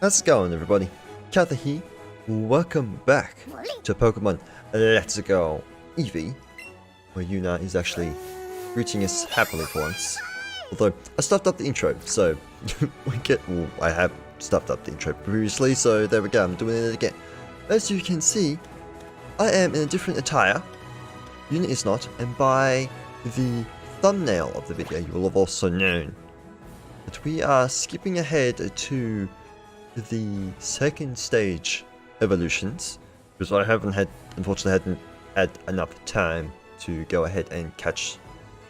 How's it going, everybody? Kyther here. Welcome back to Pokemon Let's Go Eevee, where Yuna is actually greeting us happily for once. Although, I stuffed up the intro, so I have stuffed up the intro previously, so there we go, I'm doing it again. As you can see, I am in a different attire. Yuna is not, and by the thumbnail of the video, you will have also known that we are skipping ahead to the second stage evolutions, because I unfortunately hadn't had enough time to go ahead and catch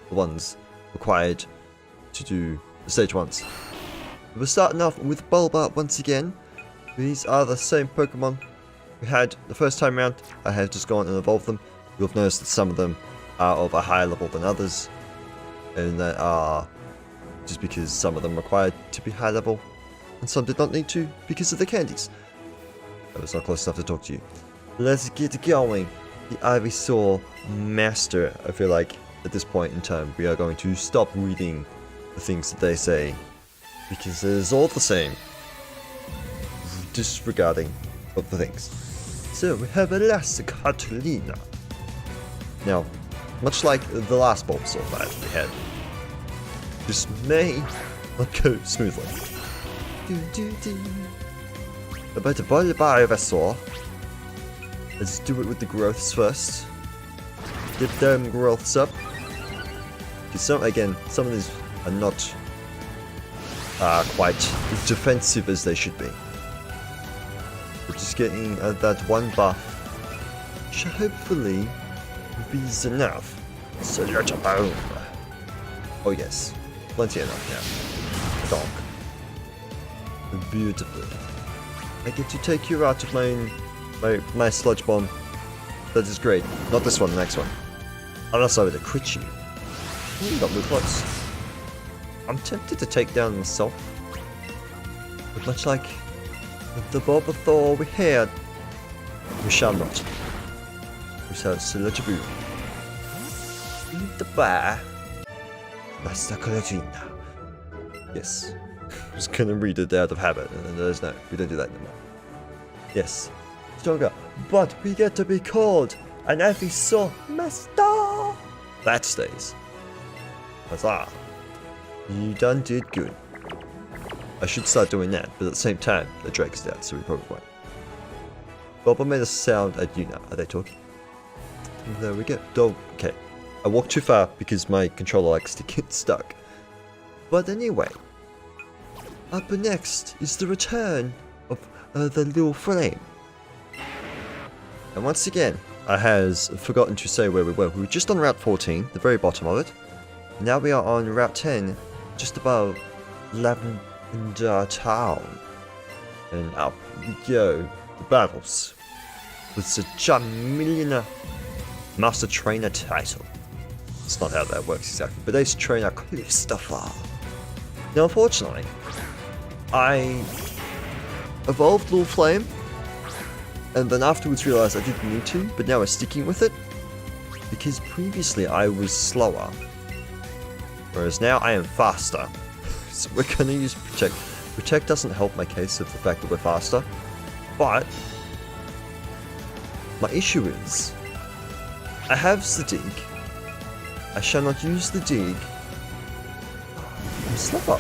the ones required to do the stage ones. We're starting off with Bulba once again. These are the same Pokemon we had the first time around. I have just gone and evolved them. You'll have noticed that some of them are of a higher level than others, and that are just because some of them required to be high level and some did not need to because of the candies. I was not close enough to talk to you. Let's get going. The Ivysaur Master. I feel like at this point in time we are going to stop reading the things that they say, because it is all the same, disregarding of the things. So we have Catalina. Now, much like the last Bulbasaur fight we had, this may not go smoothly. About to Bulbasaur. Let's do it with the growths first. Get them growths up. Because some of these are not quite as defensive as they should be. But just getting that one buff should hopefully be enough. So let's boom. Oh yes, plenty enough now. Donk. Beautiful. I get to take you out to my sludge bomb. That is great. Not this one, the next one. Unless I were to crit you. You got me close. I'm tempted to take down myself. But much like the Bulbasaur we had, we shall not. We shall select a boom. Eat the bar. Master Catalina. Yes. I was gonna read it out of habit, and there's no, we don't do that anymore. Yes, stronger, but we get to be called an Ivysaur Master. That stays. Huzzah! You done did good. I should start doing that, but at the same time, the Drake's dead, so we probably won't. Bulba made a sound at Yuna. Are they talking? There we go. Oh, okay. I walked too far because my controller likes to get stuck. But anyway. Up next is the return of the little flame. And once again, I has forgotten to say where we were. We were just on Route 14, the very bottom of it. Now we are on Route 10, just above Lavender Town. And up we go. The battles. With the Jamillion Master Trainer title. That's not how that works exactly, but Ace Trainer Christopher. Now unfortunately, I evolved Little Flame, and then afterwards realized I didn't need to, but now I'm sticking with it, because previously I was slower, whereas now I am faster. So we're gonna use Protect. Protect doesn't help my case of the fact that we're faster, but my issue is, I have the dig, I shall not use the dig, I'm slower.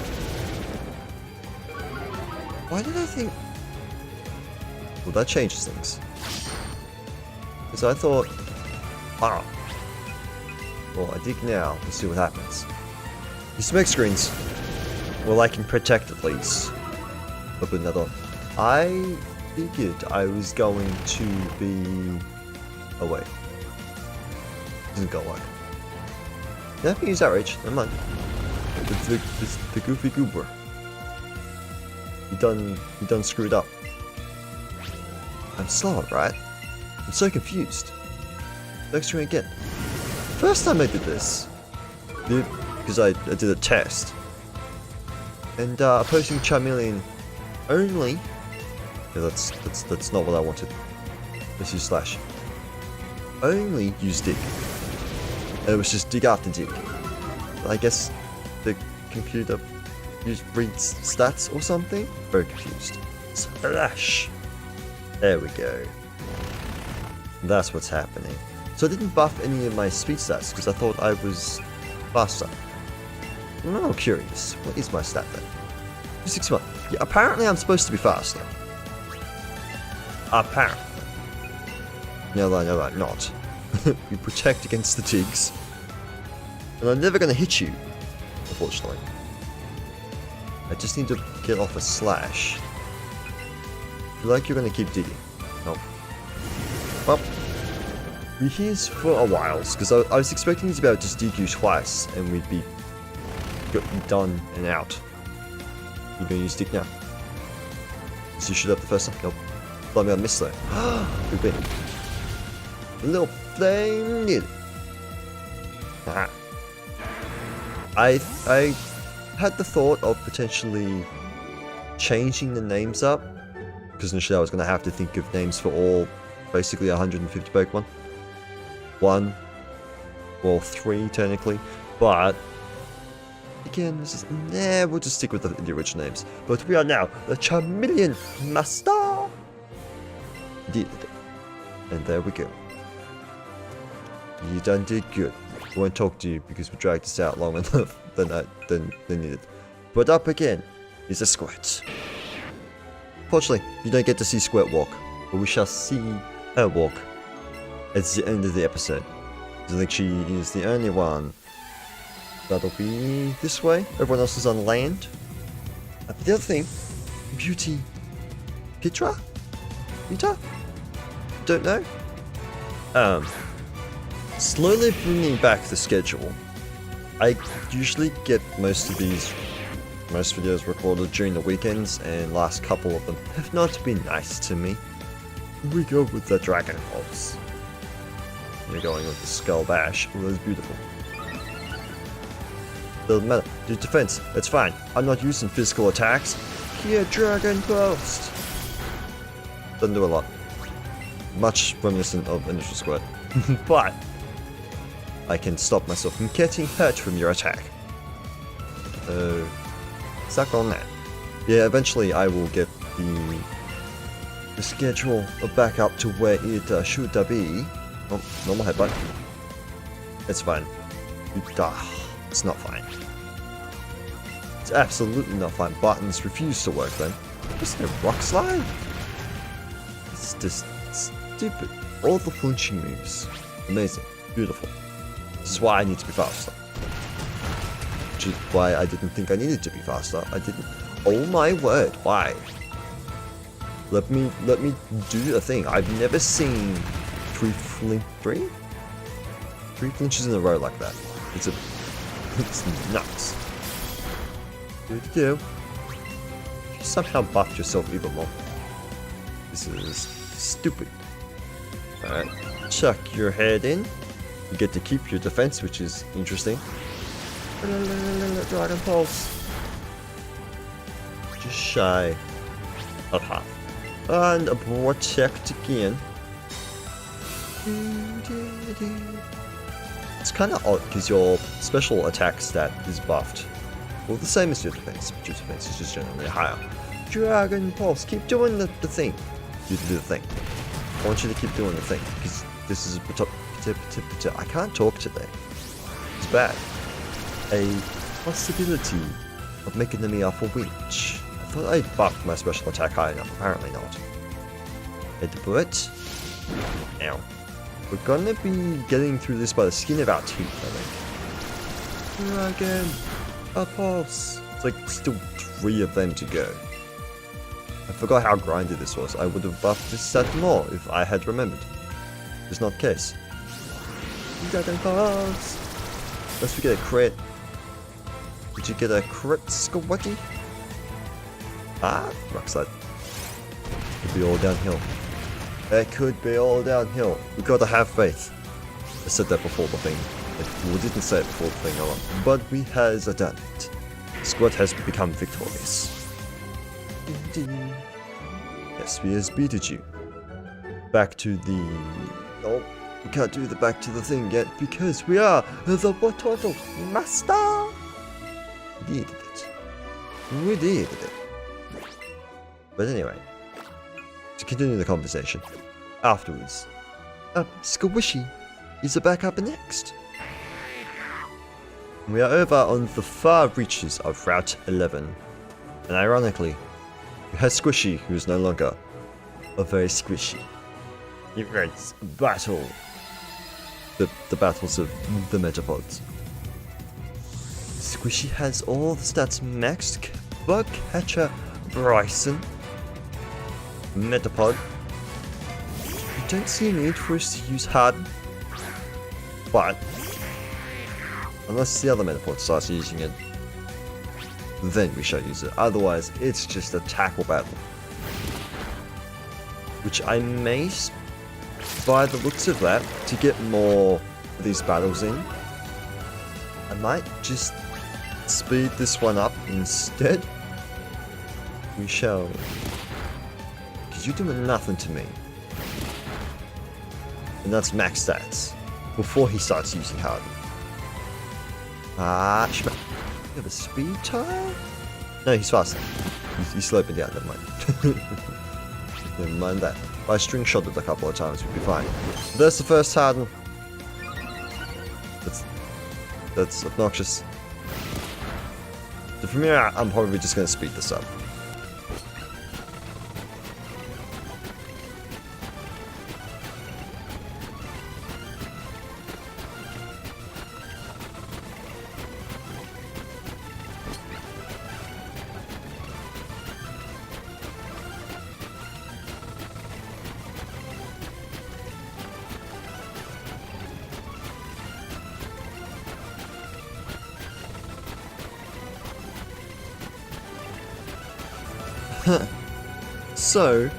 Why did I think... Well, that changes things. Because I thought... Wow. Well, I dig now. Let's see what happens. These smoke screens. Well, I can protect at least. Open that on. I figured I was going to be... Oh, wait. Doesn't go like. Yeah, I can use Outrage. Never mind. It's the Goofy Goober. You done screwed up. I'm slow, right? I'm so confused. Next try again. First time I did this, because I did a test, and opposing Charmeleon only. Yeah, that's not what I wanted. Let's use Slash. Only use Dig. And it was just Dig after Dig. I guess the computer reads stats or something? Very confused. Splash! There we go. That's what's happening. So I didn't buff any of my speed stats because I thought I was faster. I'm now curious. What is my stat then? 261. Yeah, apparently I'm supposed to be faster. Apparently. No, I'm not. You protect against the jigs. And I'm never going to hit you, unfortunately. I just need to get off a slash. I feel like you're going to keep digging. Nope. Well, we're here for a while, because I was expecting you to be able to just dig you twice, and we'd be done and out. You're going to use dig now. So you shoot up the first time? Nope. Thought me I missed though. Good bit. A little flame needed. Aha. I had the thought of potentially changing the names up, because initially I was going to have to think of names for all basically 150 Pokemon. 1, well 3 technically, but again, this is, we'll just stick with the original names. But we are now the Charmeleon Master! Did it. And there we go. You done did good. I won't talk to you because we dragged this out long enough than needed. But up again is a Squirt. Fortunately, you don't get to see Squirt walk, but we shall see her walk at the end of the episode. I think she is the only one that'll be this way. Everyone else is on land. The other thing, Beauty Pitra? Pita? Don't know. Slowly bringing back the schedule. I usually get most videos recorded during the weekends, and last couple of them have not been nice to me. We go with the Dragon Pulse. We're going with the Skull Bash. It was beautiful. Doesn't matter. Do defense. It's fine. I'm not using physical attacks. Here, Dragon Pulse. Doesn't do a lot. Much reminiscent of Initial Squirt. But I can stop myself from getting hurt from your attack. So, suck on that. Yeah, eventually I will get the schedule back up to where it should be. Oh, normal headbutt. It's fine. It's not fine. It's absolutely not fine. Buttons refuse to work then. Just a rock slide. It's just stupid. All the flinching moves. Amazing. Beautiful. This is why I need to be faster. Which is why I didn't think I needed to be faster. I didn't. Oh my word, why? Let me do a thing. I've never seen three flinches in a row like that. It's nuts. You somehow buffed yourself even more. This is stupid. Alright, chuck your head in. You get to keep your defense, which is interesting. Dragon Pulse. Just shy of half. And a protect again. It's kind of odd because your special attack stat is buffed. Well, the same as your defense, but your defense is just generally higher. Dragon Pulse, keep doing the thing. You do the thing. I want you to keep doing the thing because this is I can't talk today. It's bad. A possibility of making me off a witch. I thought I buffed my special attack high enough. Apparently not. Headbutt. Ow. We're gonna be getting through this by the skin of our teeth, I think. Dragon. A pulse. It's like still 3 of them to go. I forgot how grindy this was. I would have buffed this set more if I had remembered. It's not the case. Dragon Pulse. Unless we get a crit. Did you get a crit, Squatty? Rock slide. Could be all downhill. It could be all downhill. We gotta have faith. I said that before the thing. We didn't say it before the thing, but we has done it. Squat has become victorious. Yes, we has beated you. Back to the... Oh, we can't do the back to the thing yet because we are the Potato Master. We did it. We did it. But anyway, to continue the conversation, afterwards, Squishy is back up next. We are over on the far reaches of Route 11, and ironically, we have Squishy, who is no longer a very squishy. Let's battle the battles of the Metapods. Squishy has all the stats maxed. Bug Catcher Bryson. Metapod. I don't see a need for us to use Harden. But unless the other Metapod starts using it, then we shall use it. Otherwise, it's just a tackle battle. Which I may, by the looks of that, to get more of these battles in, I might just speed this one up instead. We shall. Because you're doing nothing to me. And that's max stats. Before he starts using Harden. You have a speed tire? No, he's faster. He's sloping down, never mind. Never mind that. If I string shot it a couple of times, we'll be fine. There's the first Harden. That's obnoxious. So from here, I'm probably just going to speed this up. So,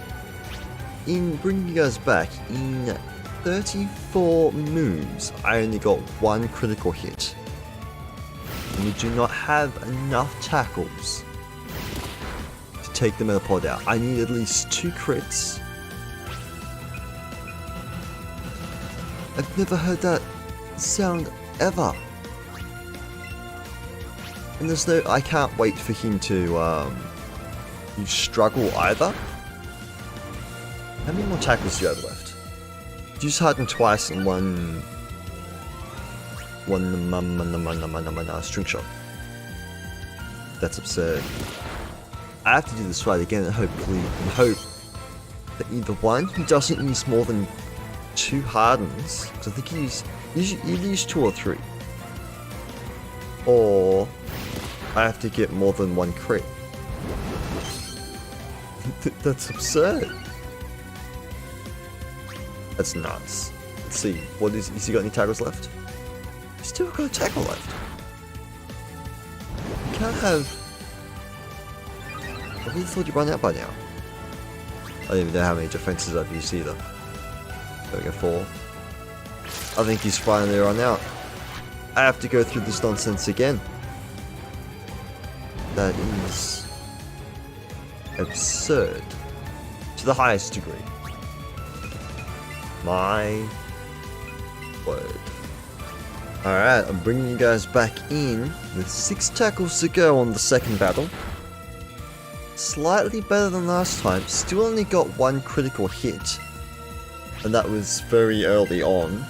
in bringing you guys back, in 34 moves, I only got one critical hit. And we do not have enough tackles to take the Metapod out. I need at least 2 crits. I've never heard that sound ever. And there's no, I can't wait for him to struggle either. How many more tackles do you have left? Do you just Harden twice and one string shot? That's absurd. I have to do this fight again and hope that either one, he doesn't use more than 2 Hardens, because I think he's either use 2 or 3. Or I have to get more than 1 crit. That's absurd. That's nuts. Let's see. What is he got any tackles left? He's still got a tackle left. You can't have. I really thought you'd run out by now. I don't even know how many defenses I've used either. There we go, 4. I think he's finally run out. I have to go through this nonsense again. That is absurd to the highest degree. My word. Alright, I'm bringing you guys back in with 6 tackles to go on the second battle. Slightly better than last time, still only got 1 critical hit. And that was very early on.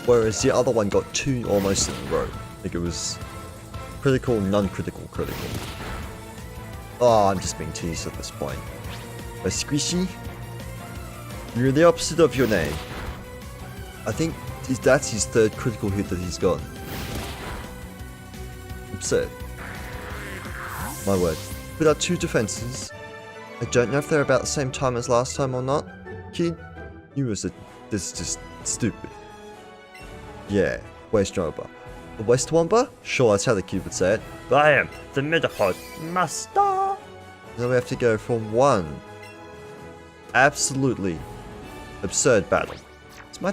Whereas the other one got 2 almost in a row. I think it was critical, non-critical, critical. Oh, I'm just being teased at this point. But Squishy, you're the opposite of your name. I think that's his 3rd critical hit that he's got. Absurd. My word. Put out 2 defenses. I don't know if they're about the same time as last time or not. Kid, this is just stupid. Yeah, Waste Womper. The Waste Womper? Sure, that's how the kid would say it. But I am the Metapod Master. Now we have to go for 1 absolutely absurd battle. Is my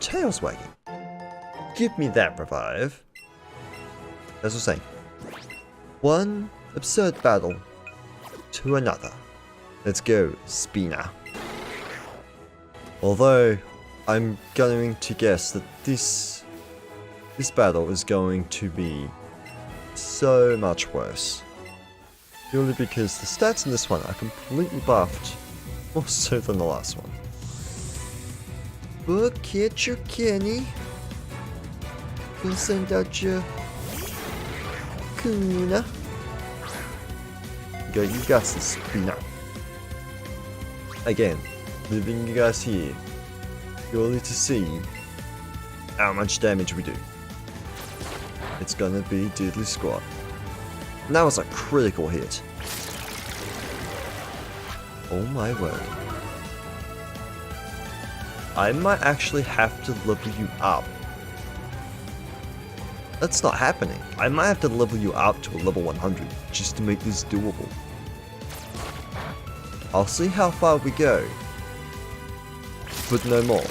tail's wagging? Give me that revive. As I was saying, 1 absurd battle to another. Let's go, Spina. Although I'm going to guess that this battle is going to be so much worse. Purely because the stats in this one are completely buffed, more so than the last one. But get your Kenny. We'll send out your Kuna. You got this Kuna. Again, leaving you guys here purely to see how much damage we do. It's gonna be diddly squat. And that was a critical hit. Oh my word. I might actually have to level you up. That's not happening. I might have to level you up to a level 100 just to make this doable. I'll see how far we go, but no more.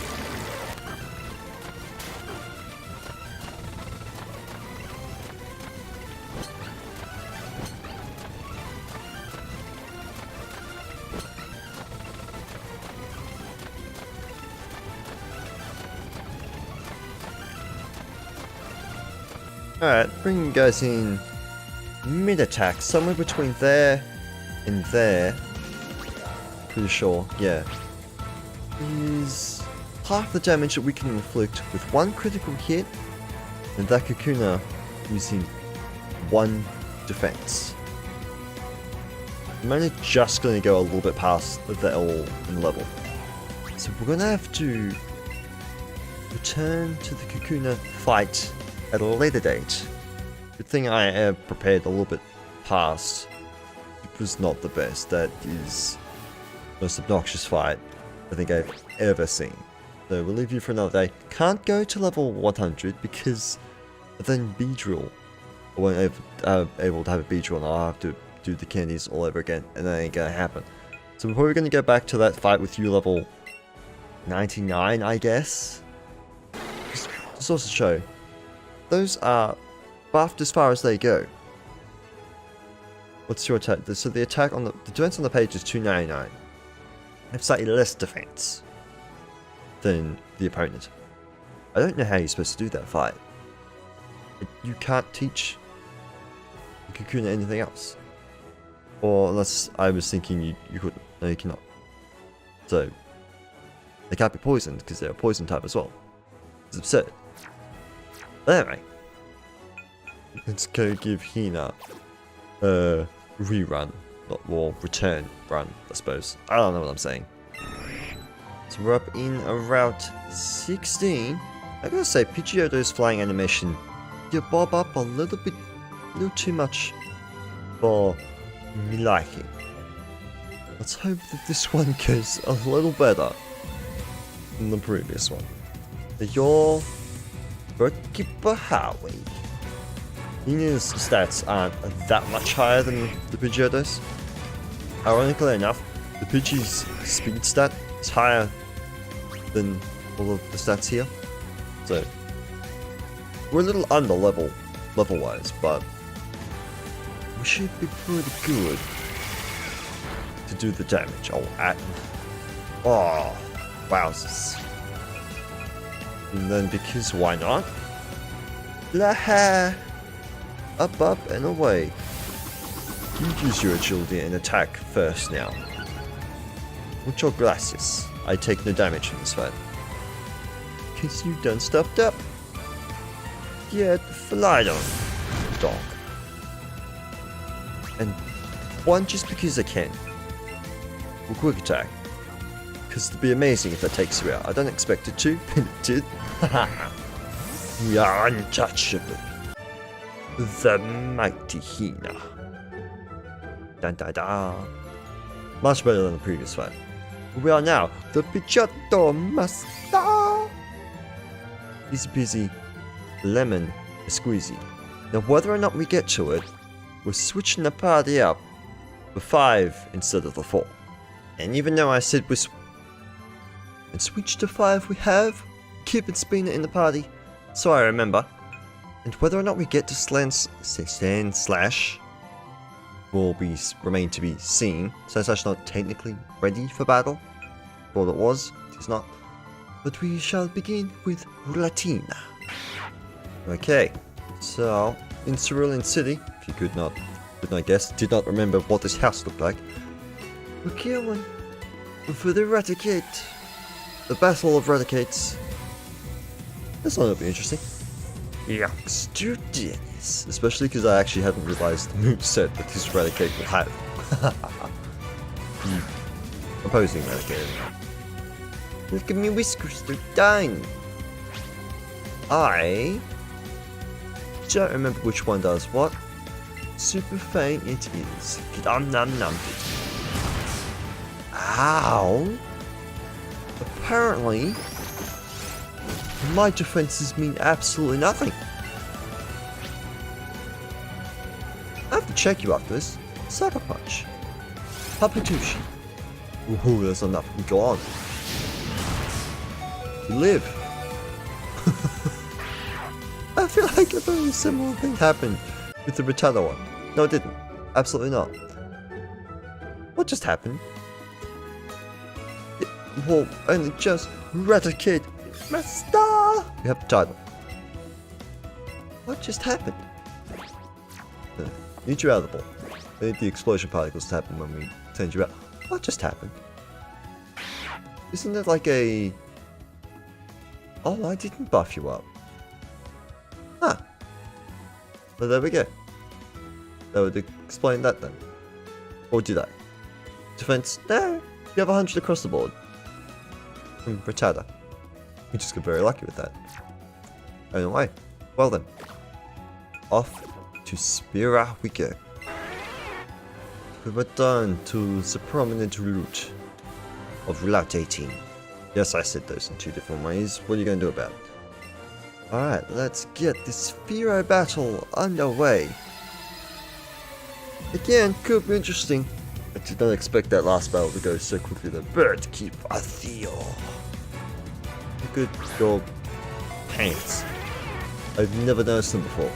Alright, bringing you guys in mid-attack, somewhere between there and there. Pretty sure, yeah. Is half the damage that we can inflict with one critical hit, and that Kakuna using one defense. I'm only just going to go a little bit past the L in level. So we're going to have to return to the Kakuna fight at a later date. Good thing I have prepared a little bit past. It was not the best. That is the most obnoxious fight I think I've ever seen. So we'll leave you for another day. Can't go to level 100 because then Beedrill. I won't able to have a Beedrill and I'll have to do the candies all over again, and that ain't gonna happen. So we're probably gonna go back to that fight with you level 99, I guess. Just also show. Those are buffed as far as they go. What's your attack? So the attack on the defense on the page is 299. I have slightly less defense than the opponent. I don't know how you're supposed to do that fight. You can't teach Kakuna anything else. Or unless I was thinking you couldn't. No, you cannot. So they can't be poisoned because they're a poison type as well. It's absurd. But anyway, let's go give Hina a rerun, or return run, I suppose. I don't know what I'm saying. So we're up in Route 16. I gotta say, Pidgeotto's flying animation, you bob up a little too much for me liking. Let's hope that this one goes a little better than the previous one. You're Bookkeeper Howie. Hina's stats aren't that much higher than the Pidgeotto's. Ironically enough, the Pidgey's speed stat is higher than all of the stats here. So we're a little under level-wise, but we should be pretty good to do the damage. Oh, wowzers. And then because why not? Blaha! Up and away. You use your agility and attack first now. Mucho gracias. I take no damage from this fight. Cause you done stuffed up. Get flied on, dog. And one just because I can. Well, quick attack. Because it'd be amazing if that takes you out. I don't expect it to, but it did. We are untouchable. The mighty Hina. Dun da da. Much better than the previous fight. We are now the Pidgeotto Master. Easy peasy, lemon squeezy. Now whether or not we get to it, we're switching the party up for 5 instead of the 4. And even though I said and switch to 5 we have, keep it spinning in the party, so I remember. And whether or not we get to Sand Slash will remain to be seen. Sand Slash not technically ready for battle. Thought it was, it is not. But we shall begin with Latina. Okay, so in Cerulean City, if you could not But I guess did not remember what this house looked like. We're going for the Eradicate. The Battle of Eradicates. This one will be interesting. Youngster Dennis. Especially because I actually hadn't realized the moveset that this Eradicate would have. Opposing Eradicate. Look at me whiskers, they're done. I don't remember which one does what. Super faint it is. Nom nom nom. Ow! Apparently, my defenses mean absolutely nothing. I have to check you after this. Sucker Punch. Papatushi. Ooh, that's enough. Go on. You live. I feel like a very similar thing happened with the Rattata one. No, it didn't. Absolutely not. What just happened? It will only just eradicate my star. We have the title. What just happened? Need you out of the ball. I need the explosion particles to happen when we send you out. What just happened? Isn't it like a... Oh, I didn't buff you up. Huh. Well, there we go. That would explain that then. Or did I? Defense? No. You have 100 across the board. From Rattata. We just got very lucky with that. Anyway. Well then. Off to Spira we go. We return to the prominent route of Route 18. Yes, I said those in two different ways. What are you going to do about it? Alright, let's get this Spiro battle underway. Again, could be interesting. I did not expect that last battle to go so quickly. The bird keep a feel. Look at your pants. I've never noticed them before.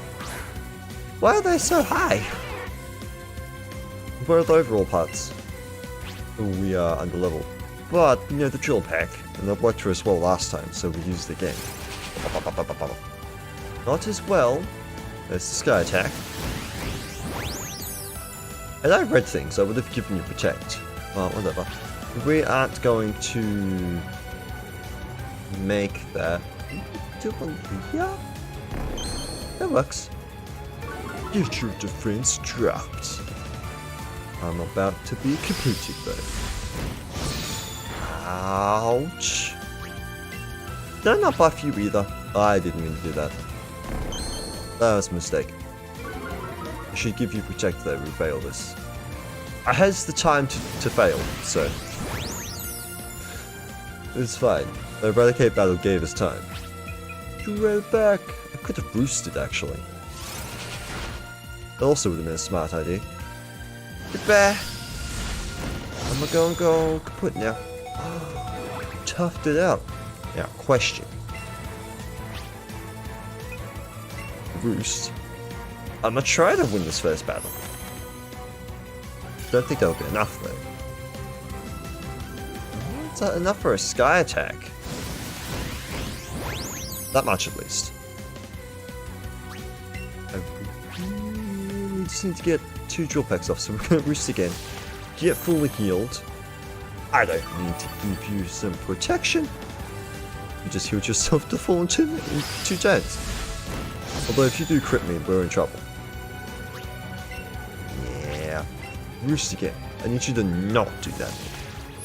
Why are they so high? Both overall parts. We are under level. But, you know, the drill pack, and that worked for us well last time, so we used it again. Not as well as the Sky Attack. Had I read things, I would have given you Protect. Well, whatever. We aren't going to make that. Yeah, that works. Get your defense dropped. I'm about to be completed though. Ouch. Did I not buff you either? I didn't mean to do that. That was a mistake. I should give you Protect though, we fail this. I had the time to fail, so it's fine. The Eradicate battle gave us time. You rode back. I could have boosted actually. That also would have been a smart idea. Goodbye. I'm gonna go kaput now. Toughed it out. Now, question. Roost. I'm gonna try to win this first battle. Don't think that'll be enough though. Is that enough for a Sky Attack? That much at least. We just need to get 2 drill packs off, so we're gonna roost again. Get fully healed. I don't need to give you some protection. You just healed yourself to full in 2 turns. Although if you do crit me, we're in trouble. Yeah. Roost again. I need you to not do that.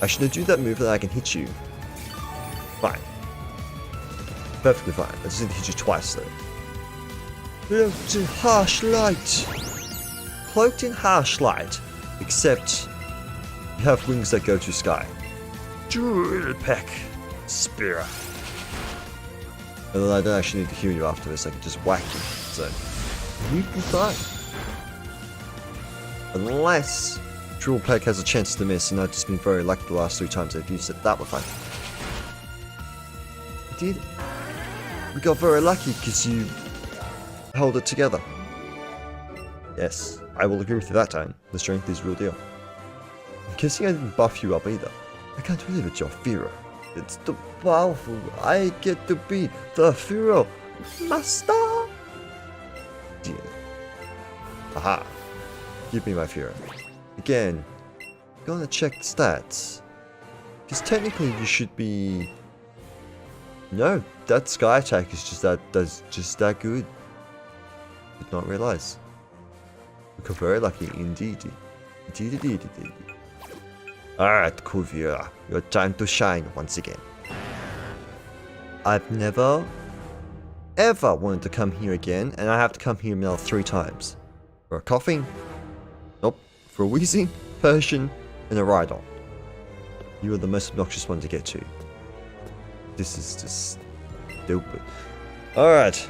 I should do that move that I can hit you. Fine. Perfectly fine. I just need to hit you twice though. Cloaked in harsh light. Cloaked in harsh light. Except you have wings that go to sky. Drill Peck. Spear. And then I don't actually need to heal you after this, I can just whack you. So, you'd be fine. Unless Drill Peck has a chance to miss, and I've just been very lucky the last 3 times I've used it. That was fine. I did. We got very lucky because you held it together. Yes, I will agree with you that time. The strength is real deal. I'm guessing I didn't buff you up either. I can't believe it's your Firo. It's too powerful. I get to be the Firo Master. Yeah. Aha. Give me my Fear. Again, gonna check the stats. Because technically you should be... No, that Sky Attack is just that good. Did not realize. Look, very lucky indeed. Indeed. Alright, Kyther, your time to shine once again. I've never, ever wanted to come here again, and I have to come here now 3 times. For a coughing, nope, for a wheezing, Persian, and a Rhydon. You are the most obnoxious one to get to. This is just stupid. Alright.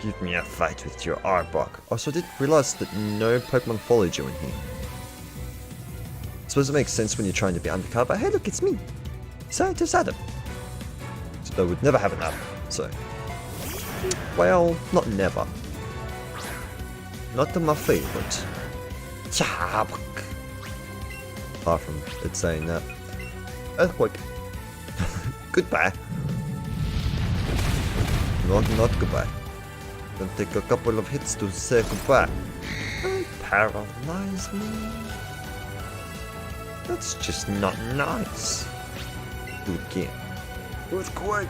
Give me a fight with your Arbok. Also, I didn't realize that no Pokemon followed you in here. I suppose it makes sense when you're trying to be undercover, but hey look, it's me! Scientist Adam. So that would never happen now, so... Well, not never. Not my favorite. Apart from it saying that. Earthquake. Goodbye. Not goodbye. Gonna take a couple of hits to say goodbye. Paralyze me? That's just not nice. Do it again. Earthquake!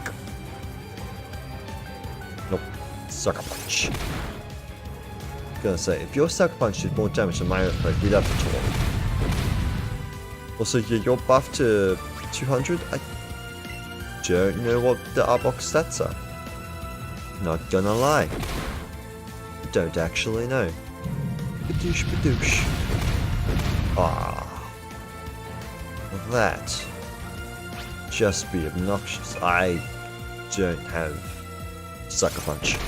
Nope. Sucker Punch. Gonna say, if your Sucker Punch did more damage than my Earthquake, we'd have to talk. Also, you're buffed to 200? I don't know what the Arbok stats are. Not gonna lie. Don't actually know. Badoosh badoosh. Ah. That. Just be obnoxious. I don't have Sucker Punch.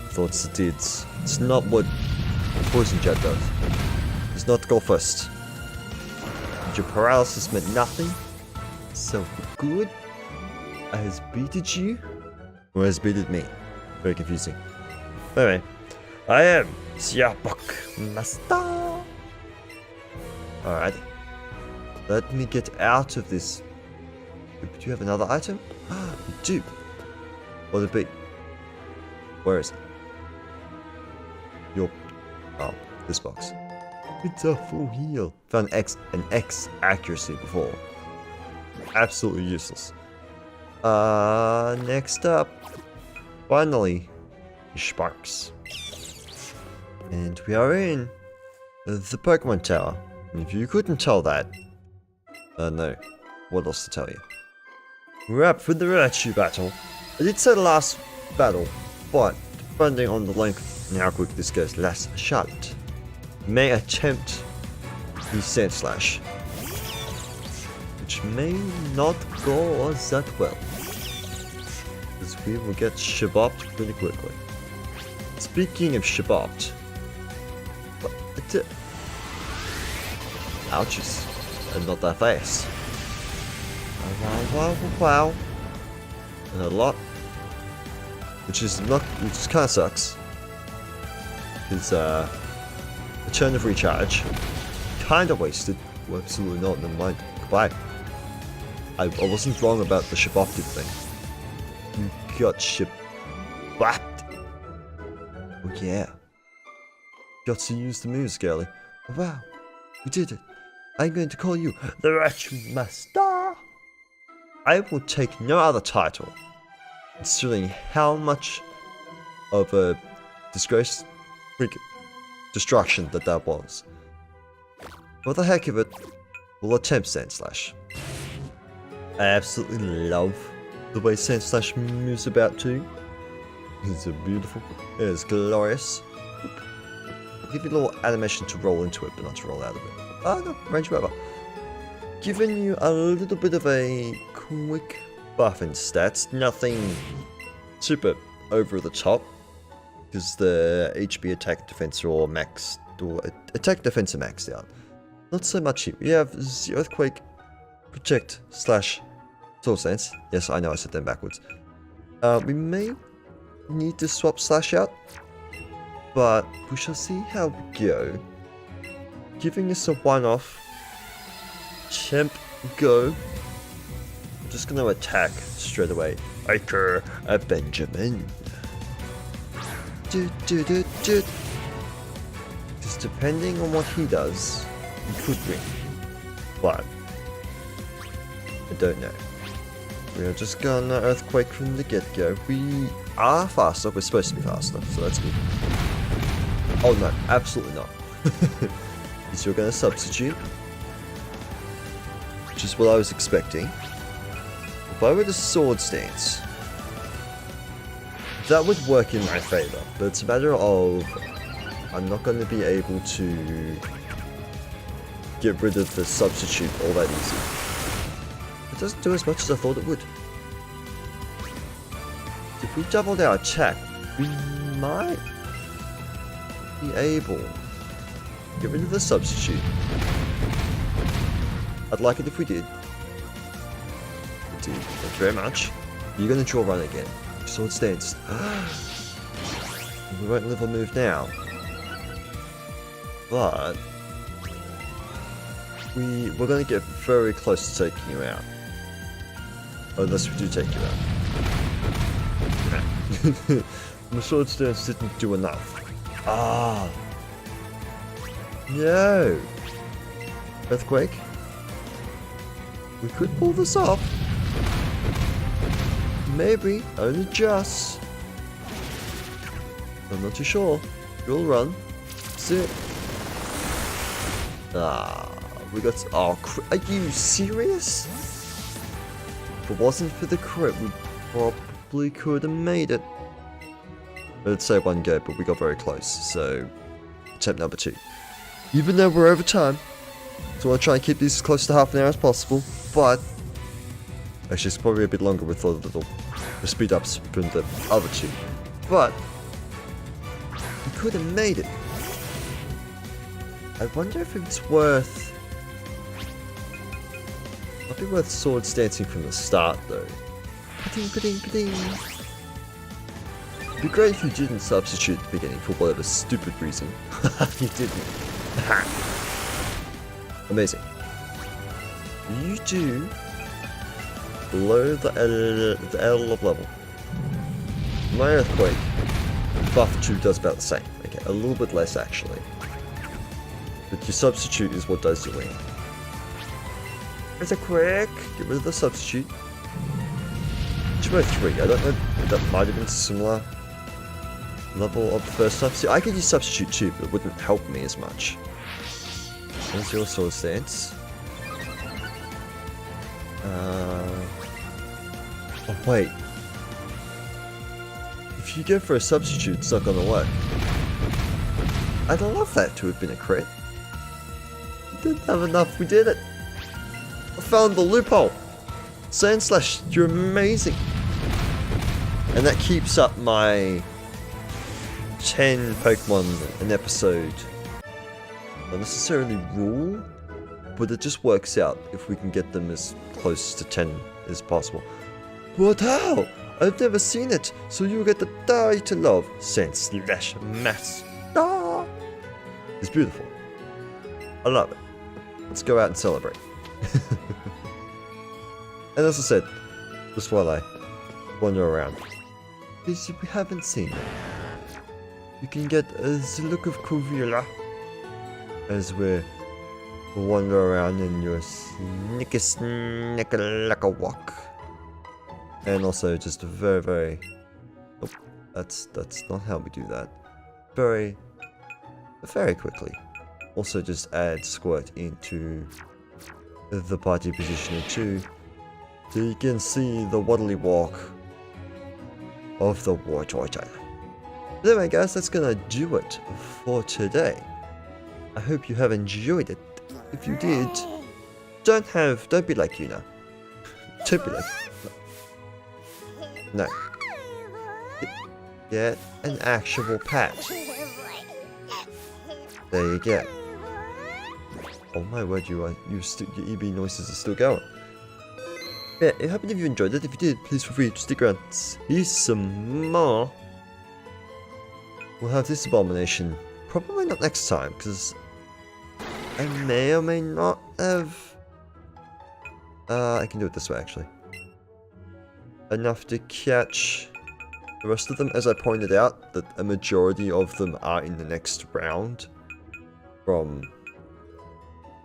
Thoughts it did. It's not what Poison Jet does. It's not go first. Your paralysis meant nothing. So good. I has beated you. Or has beated me. Very confusing. Anyway. I am Siabok Master. Alright. Let me get out of this. Do you have another item? You do. What would it be? Where is it? Oh, this box. It's a full heal. Found an X accuracy before. Absolutely useless. Next up. Finally. Sparks. And we are in the Pokemon Tower. And if you couldn't tell that, no. What else to tell you? We're up for the Raichu battle. I did say the last battle, but depending on the length and how quick this goes, last Charlotte may attempt the Sand Slash, which may not go that well, because we will get shabopped pretty quickly. Speaking of shabopped, ouches, and not that fast. Wow. And a lot, which kind of sucks, because the turn of recharge kind of wasted. Well, absolutely not. Never mind. Goodbye. I wasn't wrong about the Shabopted thing. You got Shabopped. Oh yeah. Got to use the moves, girlie. Oh, wow. We did it. I'm going to call you the Raichu Master. I will take no other title, considering how much of a destruction that was. For the heck of it, we'll attempt Sand Slash. I absolutely love the way Sand Slash moves about too. It's so beautiful. It is glorious. I'll give you a little animation to roll into it, but not to roll out of it. Oh no, range rover. Giving you a little bit of a quick buff in stats. Nothing super over the top, because the HP attack defense are all maxed, or attack defense are maxed out. Not so much here. We have the Earthquake, Protect, Slash, Soul Sense. Yes, I know I said them backwards. We may need to swap Slash out, but we shall see how we go. Giving us a one-off. Champ Go. I'm just gonna attack straight away. Iker a Benjamin. Just depending on what he does, he could win. But I don't know. We are just gonna Earthquake from the get-go. We are faster. We're supposed to be faster, so that's good. Oh no, absolutely not. Is you're gonna substitute, which is what I was expecting. If I were to Sword Stance, that would work in my favor, but it's a matter of I'm not going to be able to get rid of the substitute all that easy. It doesn't do as much as I thought it would. If we doubled our attack, we might be able to get rid of the substitute. I'd like it if we did. Thank you very much. You're going to draw run again. Sword Stance. We won't live or move now. But we're going to get very close to taking you out. Unless we do take you out. The Sword Stance didn't do enough. Ah. No. Earthquake. We could pull this off. Maybe, only just. I'm not too sure. You'll run. Sit. Ah, we got. Oh, are you serious? If it wasn't for the crit, we probably could have made it. Let's say one go, but we got very close. So, attempt number 2. Even though we're over time, so I want to try and keep these as close to half an hour as possible. But actually, it's probably a bit longer with all the speed ups from the other 2. But we could have made it. I wonder if it's worth. Might be worth Sword Stancing from the start, though. Ka-ding, ka-ding, ka-ding. It'd be great if you didn't substitute at the beginning for whatever stupid reason. You didn't. Amazing. You do below the L of level. My Earthquake buff 2 does about the same. Okay, a little bit less actually. But your substitute is what does your win. Earthquake! Get rid of the substitute. Jimbo 3, I don't know if that might have been similar level of the first time. See, I could use substitute too, but it wouldn't help me as much. There's your Sword Stance. Oh wait. If you go for a substitute, it's not gonna work. I'd love that to have been a crit. We didn't have enough, we did it! I found the loophole! Sand Slash, you're amazing! And that keeps up my 10 Pokemon an episode. Not necessarily rule, but it just works out if we can get them as close to 10 as possible. What how? I've never seen it, so you get the title of Sand Slash Master. It's beautiful. I love it. Let's go out and celebrate. And as I said, just while I wander around, because if we haven't seen it, you can get a look of Kovila as we wander around in your snicka walk. And also just a very oh, that's not how we do that. Very quickly. Also just add Squirt into the party positioner too. So you can see the waddly walk of the War Tortoise. Anyway guys, that's gonna do it for today. I hope you have enjoyed it. If you did, don't be like Yuna. Don't be like no. Get an actual pet. There you go. Oh my word, your Eevee noises are still going. Yeah, I hope you enjoyed it. If you did, please feel free to stick around. Here's some more. We'll have this abomination. Probably not next time, because I may or may not have. I can do it this way actually. Enough to catch the rest of them. As I pointed out, that a majority of them are in the next round. From...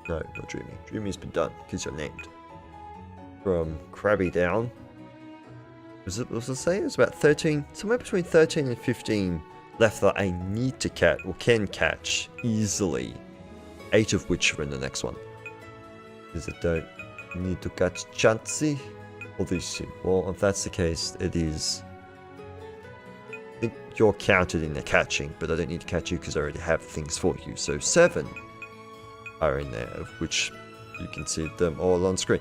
No, not Dreamy. Dreamy's been done, because you're named. From Krabby down. Was it say? It was about 13, somewhere between 13 and 15 left that I need to catch, or can catch, easily. 8 of which are in the next one. Because I don't need to catch Chansey. Or these two. Well, if that's the case, it is... I think you're counted in the catching, but I don't need to catch you because I already have things for you. So 7 are in there, of which you can see them all on screen.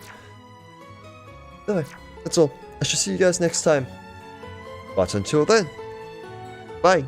Anyway, that's all. I shall see you guys next time. But until then, bye!